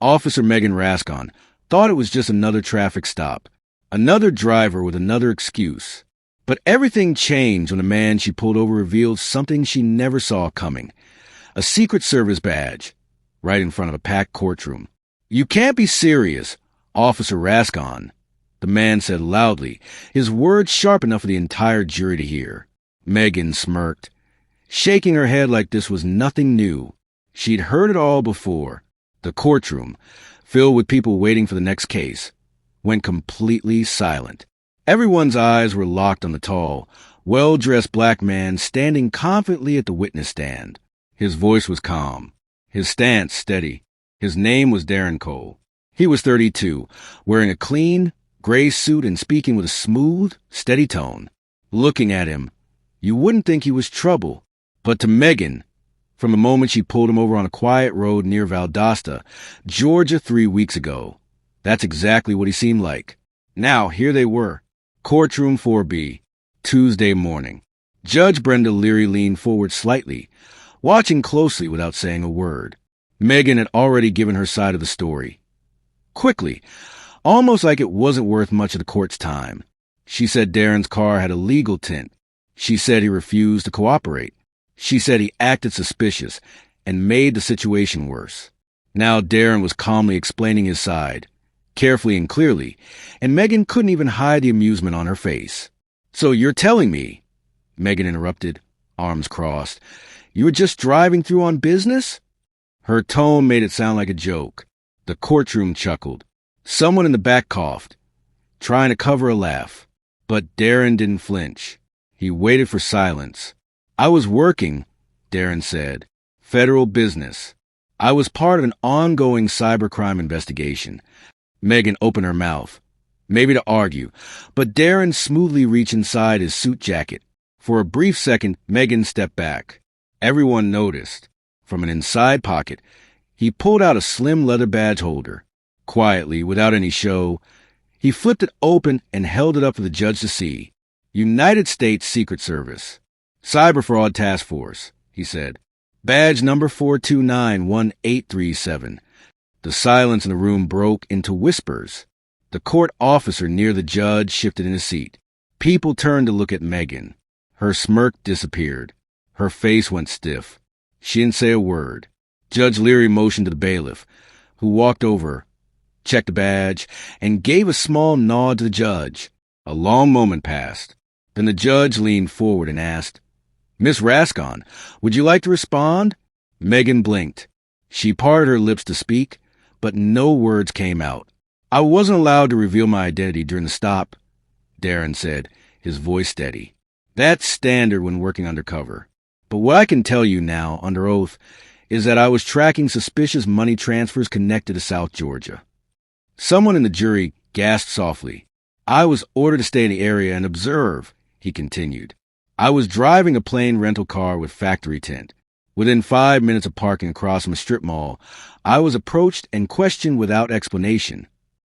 Officer Megan Raskin thought it was just another traffic stop, another driver with another excuse. But everything changed when the man she pulled over revealed something she never saw coming. A Secret Service badge, right in front of a packed courtroom. "You can't be serious, Officer Raskin," the man said loudly, his words sharp enough for the entire jury to hear. Megan smirked, shaking her head like this was nothing new. She'd heard it all before. The courtroom, filled with people waiting for the next case, went completely silent. Everyone's eyes were locked on the tall, well-dressed black man standing confidently at the witness stand. His voice was calm, his stance steady. His name was Darren Cole. He was 32, wearing a clean, gray suit and speaking with a smooth, steady tone. Looking at him, you wouldn't think he was trouble. But to Megan, from the moment she pulled him over on a quiet road near Valdosta, Georgia 3 weeks ago, that's exactly what he seemed like. Now, here they were. Courtroom 4B, Tuesday morning. Judge Brenda Leary leaned forward slightly, watching closely without saying a word. Megan had already given her side of the story. Quickly, almost like it wasn't worth much of the court's time. She said Darren's car had a legal tint. She said he refused to cooperate. She said he acted suspicious and made the situation worse. Now Darren was calmly explaining his side, carefully and clearly, and Megan couldn't even hide the amusement on her face. "So you're telling me," Megan interrupted, arms crossed, "you were just driving through on business?" Her tone made it sound like a joke. The courtroom chuckled. Someone in the back coughed, trying to cover a laugh. But Darren didn't flinch. He waited for silence. "I was working," Darren said. "Federal business. I was part of an ongoing cybercrime investigation." Megan opened her mouth, maybe to argue, but Darren smoothly reached inside his suit jacket. For a brief second, Megan stepped back. Everyone noticed. From an inside pocket, he pulled out a slim leather badge holder. Quietly, without any show, he flipped it open and held it up for the judge to see. "United States Secret Service. Cyber Fraud Task Force," he said. "Badge number 4291837. The silence in the room broke into whispers. The court officer near the judge shifted in his seat. People turned to look at Megan. Her smirk disappeared. Her face went stiff. She didn't say a word. Judge Leary motioned to the bailiff, who walked over, checked the badge, and gave a small nod to the judge. A long moment passed. Then the judge leaned forward and asked, "Miss Raskin, would you like to respond?" Megan blinked. She parted her lips to speak, but no words came out. "I wasn't allowed to reveal my identity during the stop," Darren said, his voice steady. "That's standard when working undercover. But what I can tell you now, under oath, is that I was tracking suspicious money transfers connected to South Georgia." Someone in the jury gasped softly. "I was ordered to stay in the area and observe," he continued. "I was driving a plain rental car with factory tint. Within 5 minutes of parking across from a strip mall, I was approached and questioned without explanation.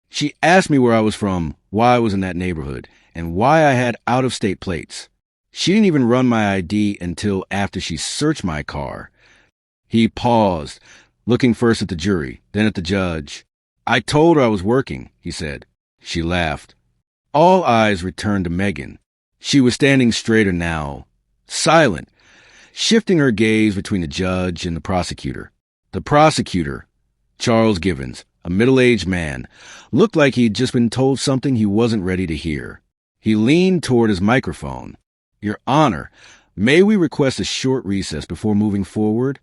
She asked me where I was from, why I was in that neighborhood, and why I had out-of-state plates. She didn't even run my ID until after she searched my car." He paused, looking first at the jury, then at the judge. "I told her I was working," he said. She laughed. All eyes returned to Megan. She was standing straighter now, silent, shifting her gaze between the judge and the prosecutor. The prosecutor, Charles Givens, a middle-aged man, looked like he'd just been told something he wasn't ready to hear. He leaned toward his microphone. "Your Honor, may we request a short recess before moving forward?"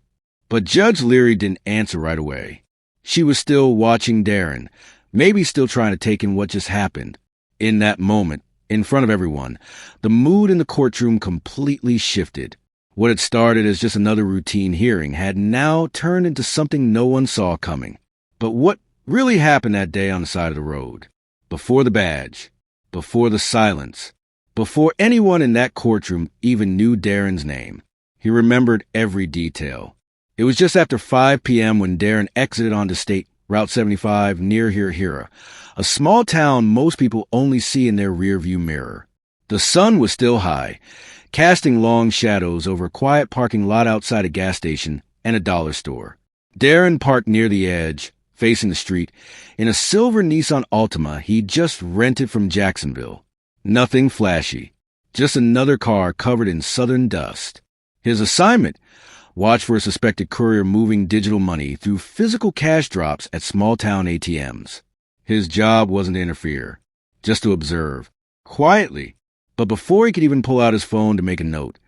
But Judge Leary didn't answer right away. She was still watching Darren, maybe still trying to take in what just happened. In that moment, in front of everyone, the mood in the courtroom completely shifted. What had started as just another routine hearing had now turned into something no one saw coming. But what really happened that day on the side of the road? Before the badge, before the silence, before anyone in that courtroom even knew Darren's name, he remembered every detail. It was just after 5 p.m. when Darren exited onto State Route 75 near Hira, a small town most people only see in their rearview mirror. The sun was still high, casting long shadows over a quiet parking lot outside a gas station and a dollar store. Darren parked near the edge, facing the street, in a silver Nissan Altima he'd just rented from Jacksonville. Nothing flashy, just another car covered in southern dust. His assignment? Watch for a suspected courier moving digital money through physical cash drops at small-town ATMs. His job wasn't to interfere, just to observe, quietly. But before he could even pull out his phone to make a note,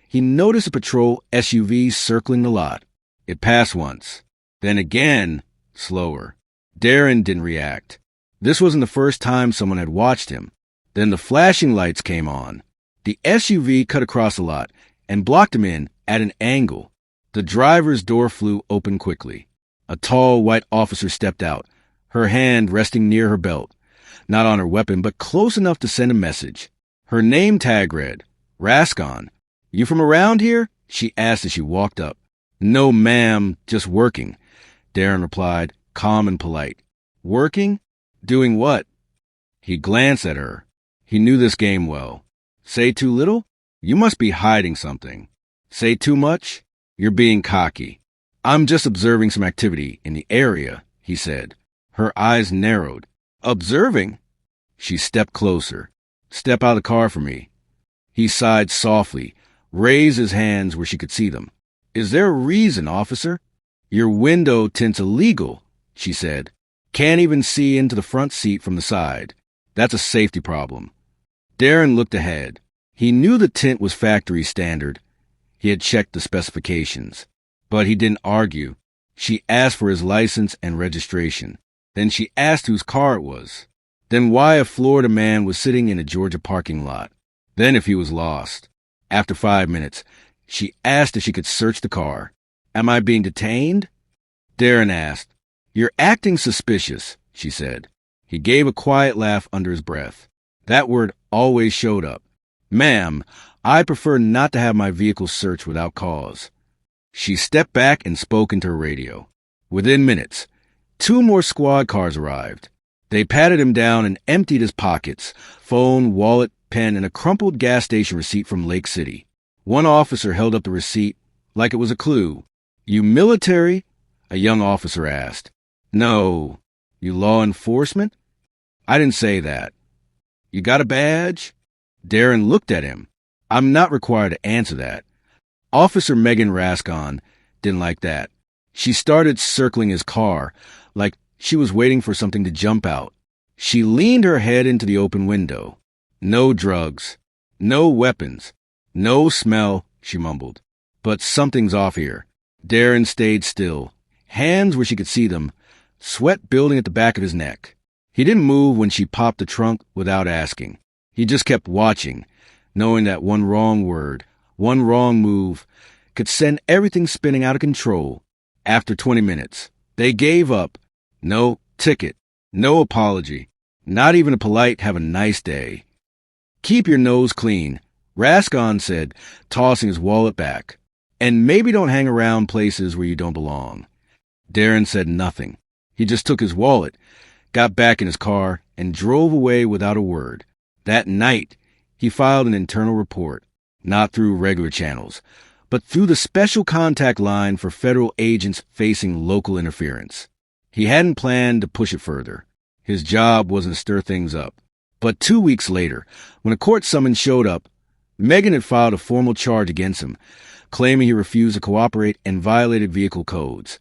he noticed a patrol SUV circling the lot. It passed once, then again, slower. Darren didn't react. This wasn't the first time someone had watched him. Then the flashing lights came on. The SUV cut across the lot and blocked him in at an angle. The driver's door flew open quickly. A tall white officer stepped out, her hand resting near her belt, not on her weapon, but close enough to send a message. Her name tag read, Raskin. You from around here? She asked as she walked up. No, ma'am, just working, Darren replied, calm and polite. Working? Doing what? He glanced at her. He knew this game well. Say too little? You must be hiding something. Say too much? You're being cocky. I'm just observing some activity in the area, he said. Her eyes narrowed. Observing? She stepped closer. Step out of the car for me. He sighed softly, raised his hands where she could see them. Is there a reason, officer? Your window tint's illegal, she said. Can't even see into the front seat from the side. That's a safety problem. Darren looked ahead. He knew the tint was factory standard. He had checked the specifications. But he didn't argue. She asked for his license and registration. Then she asked whose car it was. Then why a Florida man was sitting in a Georgia parking lot. Then if he was lost. After 5 minutes, she asked if she could search the car. Am I being detained? Darren asked. You're acting suspicious, she said. He gave a quiet laugh under his breath. That word always showed up. Ma'am, I prefer not to have my vehicle searched without cause. She stepped back and spoke into her radio. Within minutes, 2 more squad cars arrived. They patted him down and emptied his pockets, phone, wallet, pen, and a crumpled gas station receipt from Lake City. One officer held up the receipt like it was a clue. You military? A young officer asked. No. You law enforcement? I didn't say that. You got a badge? Darren looked at him. I'm not required to answer that. Officer Megan Raskin didn't like that. She started circling his car, like she was waiting for something to jump out. She leaned her head into the open window. No drugs. No weapons. No smell, she mumbled. But something's off here. Darren stayed still, hands where she could see them, sweat building at the back of his neck. He didn't move when she popped the trunk without asking. He just kept watching, knowing that one wrong word, one wrong move, could send everything spinning out of control. After 20 minutes, they gave up. No ticket, no apology, not even a polite have a nice day. Keep your nose clean, Raskin said, tossing his wallet back. And maybe don't hang around places where you don't belong. Darren said nothing. He just took his wallet, got back in his car, and drove away without a word. That night, he filed an internal report, not through regular channels, but through the special contact line for federal agents facing local interference. He hadn't planned to push it further. His job wasn't to stir things up. But 2 weeks later, when a court summons showed up, Megan had filed a formal charge against him, claiming he refused to cooperate and violated vehicle codes.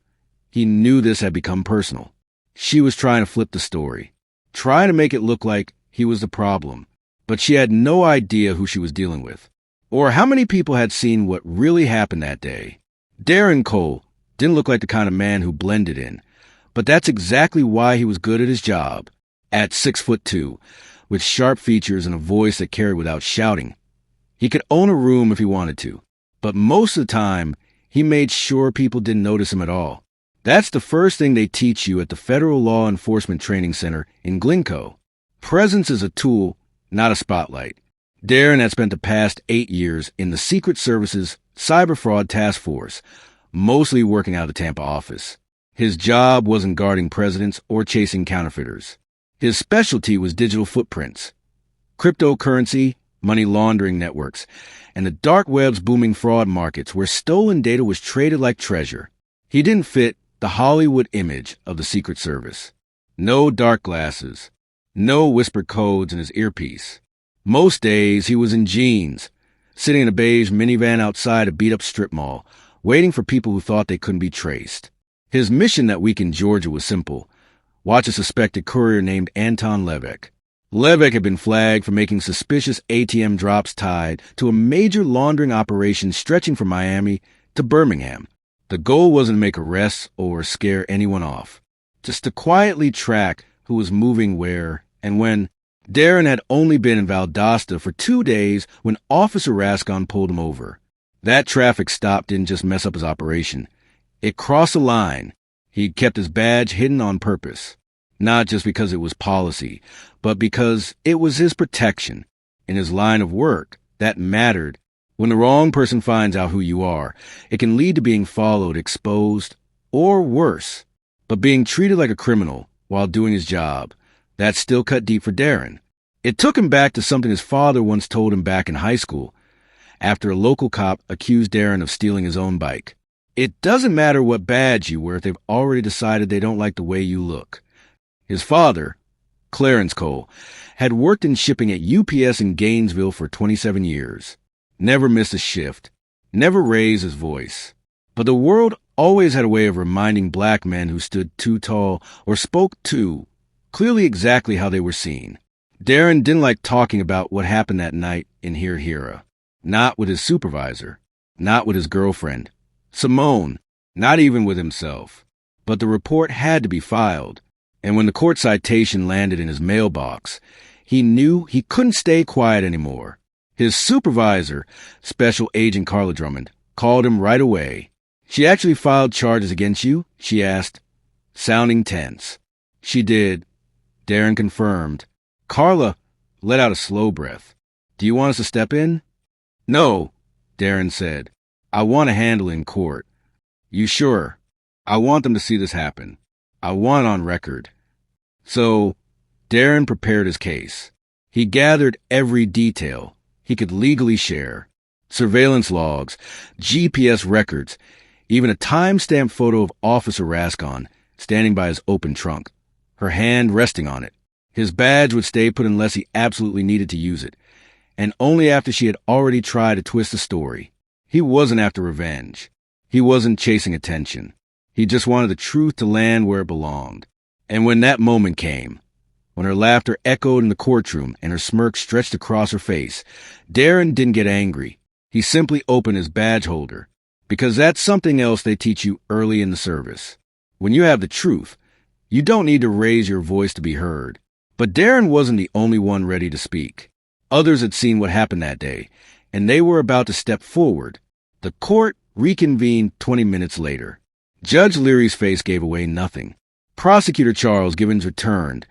He knew this had become personal. She was trying to flip the story, trying to make it look like he was the problem. But she had no idea who she was dealing with, or how many people had seen what really happened that day. Darren Cole didn't look like the kind of man who blended in, but that's exactly why he was good at his job. At 6'2", with sharp features and a voice that carried without shouting, he could own a room if he wanted to, but most of the time, he made sure people didn't notice him at all. That's the first thing they teach you at the Federal Law Enforcement Training Center in Glencoe. Presence is a tool, not a spotlight. Darren had spent the past 8 years in the Secret Service's Cyber Fraud Task Force, mostly working out of the Tampa office. His job wasn't guarding presidents or chasing counterfeiters. His specialty was digital footprints, cryptocurrency, money laundering networks, and the dark web's booming fraud markets where stolen data was traded like treasure. He didn't fit the Hollywood image of the Secret Service. No dark glasses, no whispered codes in his earpiece. Most days he was in jeans, sitting in a beige minivan outside a beat-up strip mall, waiting for people who thought they couldn't be traced. His mission that week in Georgia was simple: watch a suspected courier named Anton Levesque. Levesque had been flagged for making suspicious ATM drops tied to a major laundering operation stretching from Miami to Birmingham. The goal wasn't to make arrests or scare anyone off, just to quietly track who was moving where and when. Darren had only been in Valdosta for 2 days when Officer Raskin pulled him over. That traffic stop didn't just mess up his operation. It crossed a line. He'd kept his badge hidden on purpose. Not just because it was policy, but because it was his protection. In his line of work, that mattered. When the wrong person finds out who you are, it can lead to being followed, exposed, or worse. But being treated like a criminal while doing his job, that still cut deep for Darren. It took him back to something his father once told him back in high school, after a local cop accused Darren of stealing his own bike. It doesn't matter what badge you wear if they've already decided they don't like the way you look. His father, Clarence Cole, had worked in shipping at UPS in Gainesville for 27 years. Never missed a shift, never raised his voice. But the world always had a way of reminding black men who stood too tall or spoke too clearly exactly how they were seen. Darren didn't like talking about what happened that night in Hira. Not with his supervisor, not with his girlfriend, Simone, not even with himself. But the report had to be filed, and when the court citation landed in his mailbox, he knew he couldn't stay quiet anymore. His supervisor, Special Agent Carla Drummond, called him right away. "She actually filed charges against you?" she asked, sounding tense. "She did," Darren confirmed. Carla let out a slow breath. "Do you want us to step in?" "No," Darren said. "I want to handle it in court." "You sure?" "I want them to see this happen. I want it on record." So, Darren prepared his case. He gathered every detail he could legally share. Surveillance logs, GPS records, even a time-stamped photo of Officer Raskin standing by his open trunk, her hand resting on it. His badge would stay put unless he absolutely needed to use it, and only after she had already tried to twist the story. He wasn't after revenge. He wasn't chasing attention. He just wanted the truth to land where it belonged. And when that moment came, when her laughter echoed in the courtroom and her smirk stretched across her face, Darren didn't get angry. He simply opened his badge holder, because that's something else they teach you early in the service. When you have the truth, you don't need to raise your voice to be heard. But Darren wasn't the only one ready to speak. Others had seen what happened that day, and they were about to step forward. The court reconvened 20 minutes later. Judge Leary's face gave away nothing. Prosecutor Charles Givens returned,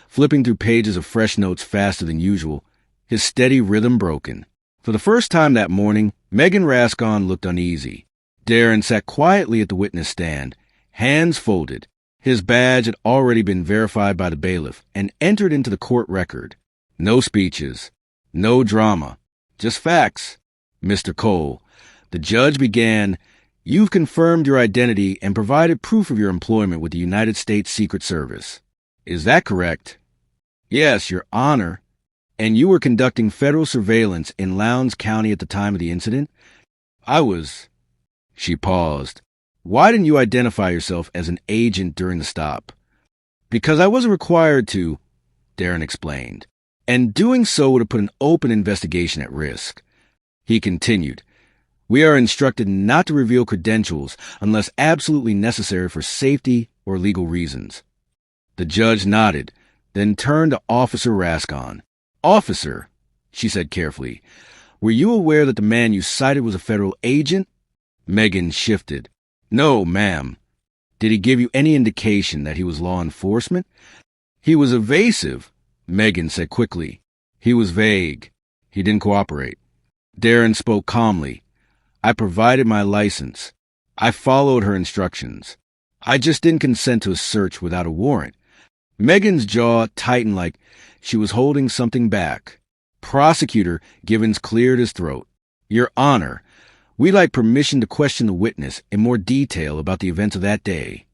flipping through pages of fresh notes faster than usual, his steady rhythm broken. For the first time that morning, Megan Raskin looked uneasy. Darren sat quietly at the witness stand, hands folded. His badge had already been verified by the bailiff and entered into the court record. No speeches, no drama, just facts. "Mr. Cole," the judge began, "you've confirmed your identity and provided proof of your employment with the United States Secret Service. Is that correct?" "Yes, Your Honor." "And you were conducting federal surveillance in Lowndes County at the time of the incident?" "I was." She paused. "Why didn't you identify yourself as an agent during the stop?" "Because I wasn't required to," Darren explained. "And doing so would have put an open investigation at risk." He continued, "We are instructed not to reveal credentials unless absolutely necessary for safety or legal reasons." The judge nodded, then turned to Officer Raskin. "Officer," she said carefully, "were you aware that the man you cited was a federal agent?" Megan shifted. "No, ma'am." "Did he give you any indication that he was law enforcement?" "He was evasive," Megan said quickly. "He was vague. He didn't cooperate." Darren spoke calmly. "I provided my license. I followed her instructions. I just didn't consent to a search without a warrant." Megan's jaw tightened like she was holding something back. Prosecutor Givens cleared his throat. "Your Honor, we'd like permission to question the witness in more detail about the events of that day."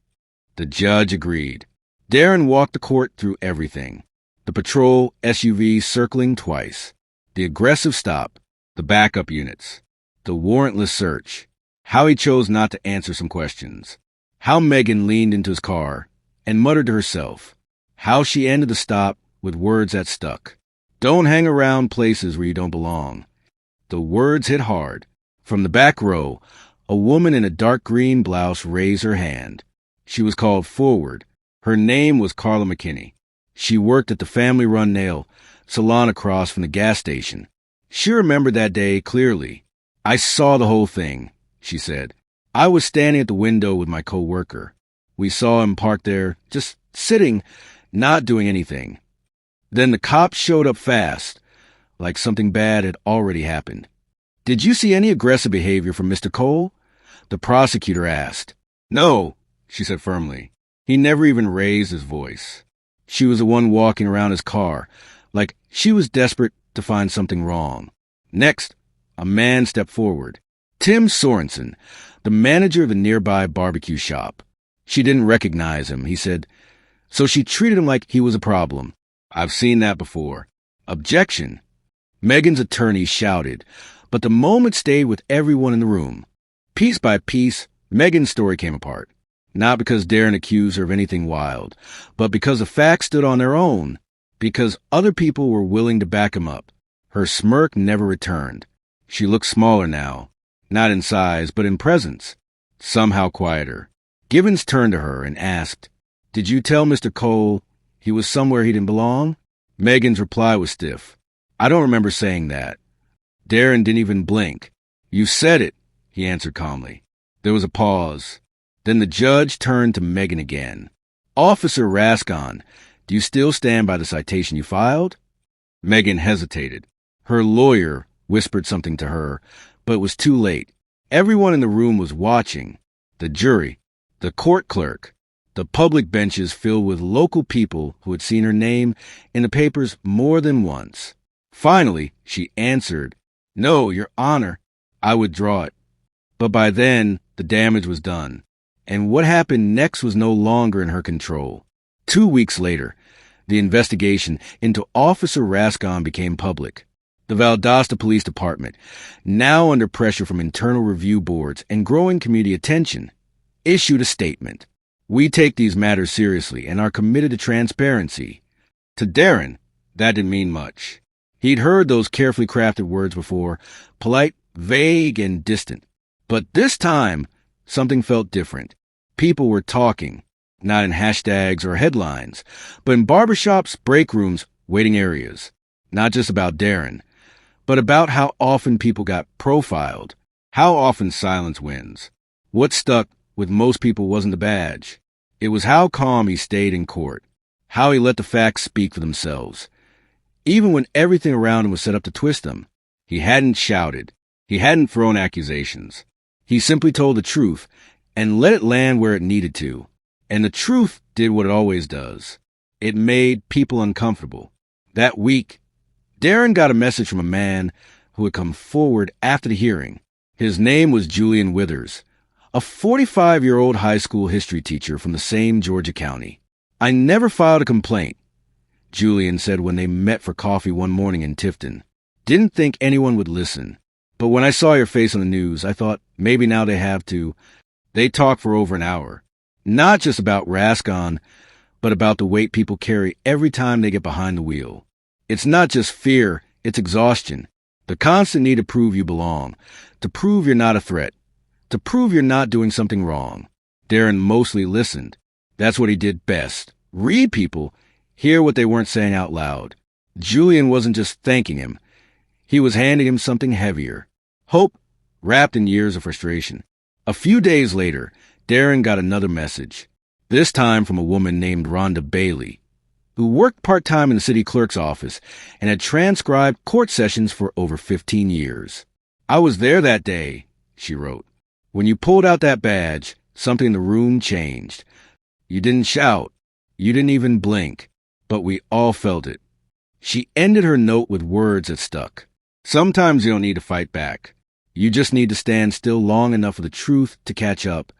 The judge agreed. Darren walked the court through everything. The patrol SUV circling twice. The aggressive stop. The backup units. The warrantless search. How he chose not to answer some questions. How Megan leaned into his car and muttered to herself. How she ended the stop with words that stuck. Don't hang around places where you don't belong. The words hit hard. From the back row, a woman in a dark green blouse raised her hand. She was called forward. Her name was Carla McKinney. She worked at the family-run nail salon across from the gas station. She remembered that day clearly. I saw the whole thing, she said. I was standing at the window with my co-worker. We saw him parked there, just sitting, not doing anything. Then the cops showed up fast, like something bad had already happened. Did you see any aggressive behavior from Mr. Cole? The prosecutor asked. No, she said firmly. He never even raised his voice. She was the one walking around his car, like she was desperate to find something wrong. Next, a man stepped forward. Tim Sorensen, the manager of the nearby barbecue shop. She didn't recognize him, he said, so she treated him like he was a problem. I've seen that before. Objection. Megan's attorney shouted, but the moment stayed with everyone in the room. Piece by piece, Megan's story came apart. Not because Darren accused her of anything wild, but because the facts stood on their own, because other people were willing to back him up. Her smirk never returned. She looked smaller now, not in size, but in presence, somehow quieter. Gibbons turned to her and asked, Did you tell Mr. Cole he was somewhere he didn't belong? Megan's reply was stiff. I don't remember saying that. Darren didn't even blink. You said it, he answered calmly. There was a pause. Then the judge turned to Megan again. Officer Raskin, do you still stand by the citation you filed? Megan hesitated. Her lawyer whispered something to her, but it was too late. Everyone in the room was watching. The jury, the court clerk, the public benches filled with local people who had seen her name in the papers more than once. Finally, she answered, No, Your Honor, I withdraw it. But by then, the damage was done, and what happened next was no longer in her control. 2 weeks later, the investigation into Officer Raskin became public. The Valdosta Police Department, now under pressure from internal review boards and growing community attention, issued a statement. We take these matters seriously and are committed to transparency. To Darren, that didn't mean much. He'd heard those carefully crafted words before, polite, vague, and distant. But this time, something felt different. People were talking, not in hashtags or headlines, but in barbershops, break rooms, waiting areas. Not just about Darren, but about how often people got profiled, how often silence wins. What stuck with most people wasn't the badge. It was how calm he stayed in court, how he let the facts speak for themselves. Even when everything around him was set up to twist him, he hadn't shouted. He hadn't thrown accusations. He simply told the truth and let it land where it needed to. And the truth did what it always does. It made people uncomfortable. That week, Darren got a message from a man who had come forward after the hearing. His name was Julian Withers, a 45-year-old high school history teacher from the same Georgia county. I never filed a complaint, Julian said when they met for coffee one morning in Tifton. Didn't think anyone would listen. But when I saw your face on the news, I thought maybe now they have to. They talked for over an hour. Not just about Raskin, but about the weight people carry every time they get behind the wheel. It's not just fear, it's exhaustion. The constant need to prove you belong, to prove you're not a threat, to prove you're not doing something wrong. Darren mostly listened. That's what he did best. Read people, hear what they weren't saying out loud. Julian wasn't just thanking him. He was handing him something heavier. Hope, wrapped in years of frustration. A few days later, Darren got another message, this time from a woman named Rhonda Bailey, who worked part-time in the city clerk's office and had transcribed court sessions for over 15 years. I was there that day, she wrote. When you pulled out that badge, something in the room changed. You didn't shout. You didn't even blink. But we all felt it. She ended her note with words that stuck. Sometimes you don't need to fight back. You just need to stand still long enough for the truth to catch up.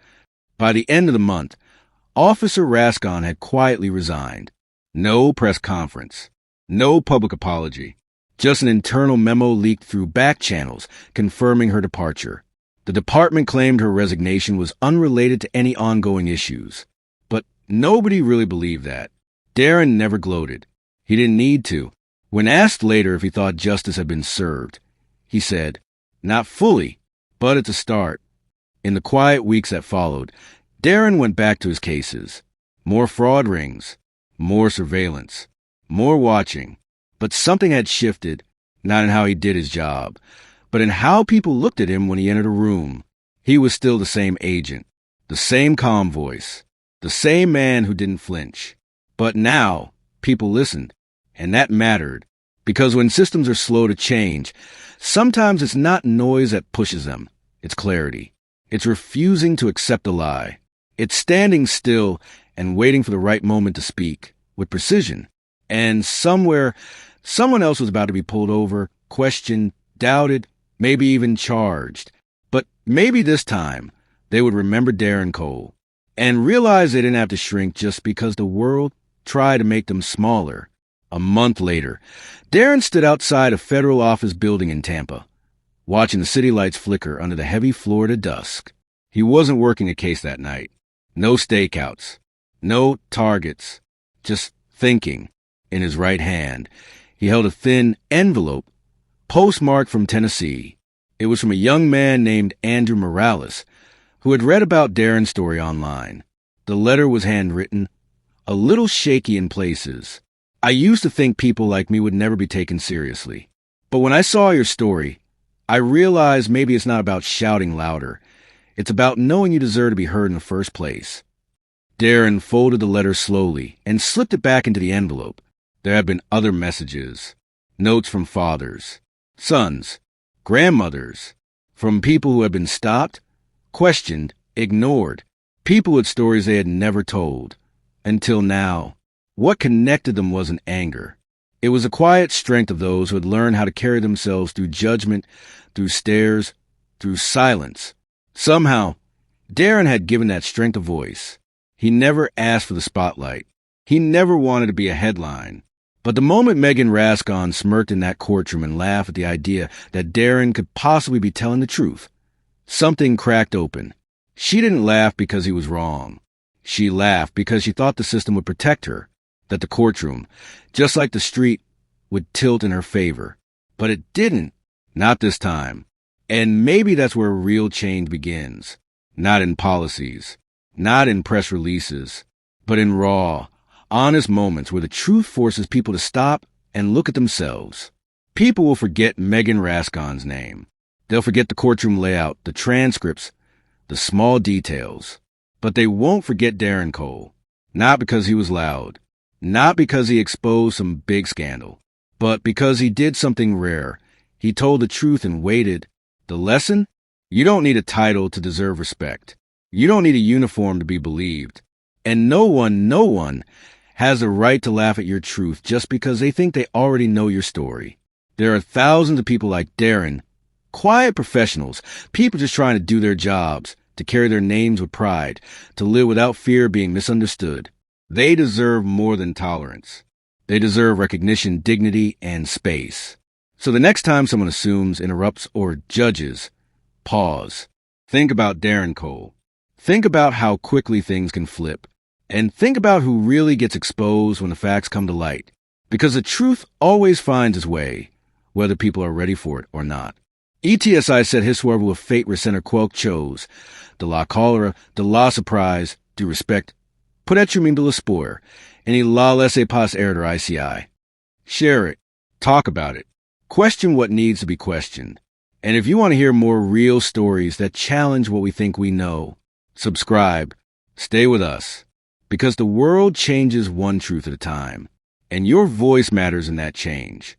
By the end of the month, Officer Raskin had quietly resigned. No press conference. No public apology. Just an internal memo leaked through back channels confirming her departure. The department claimed her resignation was unrelated to any ongoing issues. But nobody really believed that. Darren never gloated. He didn't need to. When asked later if he thought justice had been served, he said, "Not fully, but it's a start." In the quiet weeks that followed, Darren went back to his cases. More fraud rings, more surveillance, more watching. But something had shifted, not in how he did his job, but in how people looked at him when he entered a room. He was still the same agent, the same calm voice, the same man who didn't flinch. But now, people listened, and that mattered, because when systems are slow to change, sometimes it's not noise that pushes them, it's clarity. It's refusing to accept a lie. It's standing still and waiting for the right moment to speak, with precision. And somewhere, someone else was about to be pulled over, questioned, doubted, maybe even charged. But maybe this time, they would remember Darren Cole and realize they didn't have to shrink just because the world tried to make them smaller. A month later, Darren stood outside a federal office building in Tampa, watching the city lights flicker under the heavy Florida dusk. He wasn't working a case that night. No stakeouts, no targets, just thinking. In his right hand, he held a thin envelope, postmarked from Tennessee. It was from a young man named Andrew Morales, who had read about Darren's story online. The letter was handwritten, a little shaky in places. "I used to think people like me would never be taken seriously. But when I saw your story, I realized maybe it's not about shouting louder. It's about knowing you deserve to be heard in the first place." Darren folded the letter slowly and slipped it back into the envelope. There had been other messages, notes from fathers, sons, grandmothers, from people who had been stopped, questioned, ignored, people with stories they had never told. Until now, what connected them wasn't anger. It was the quiet strength of those who had learned how to carry themselves through judgment, through stares, through silence. Somehow, Darren had given that strength a voice. He never asked for the spotlight. He never wanted to be a headline. But the moment Megan Raskin smirked in that courtroom and laughed at the idea that Darren could possibly be telling the truth, something cracked open. She didn't laugh because he was wrong. She laughed because she thought the system would protect her, that the courtroom, just like the street, would tilt in her favor. But it didn't. Not this time. And maybe that's where real change begins. Not in policies, not in press releases, but in raw, honest moments where the truth forces people to stop and look at themselves. People will forget Megan Raskin's name. They'll forget the courtroom layout, the transcripts, the small details. But they won't forget Darren Cole. Not because he was loud. Not because he exposed some big scandal. But because he did something rare. He told the truth and waited. The lesson? You don't need a title to deserve respect. You don't need a uniform to be believed. And no one has a right to laugh at your truth just because they think they already know your story. There are thousands of people like Darren, quiet professionals, people just trying to do their jobs, to carry their names with pride, to live without fear of being misunderstood. They deserve more than tolerance. They deserve recognition, dignity, and space. So the next time someone assumes, interrupts, or judges, pause. Think about Darren Cole. Think about how quickly things can flip. And think about who really gets exposed when the facts come to light. Because the truth always finds its way, whether people are ready for it or not. ETSI said histoire with fate resenter quelques chose, de la cholera, de la surprise, du respect, peut-être même de l'espoir, and il la laisse pas erreur ICI. Share it. Talk about it. Question what needs to be questioned. And if you want to hear more real stories that challenge what we think we know, subscribe. Stay with us. Because the world changes one truth at a time, and your voice matters in that change.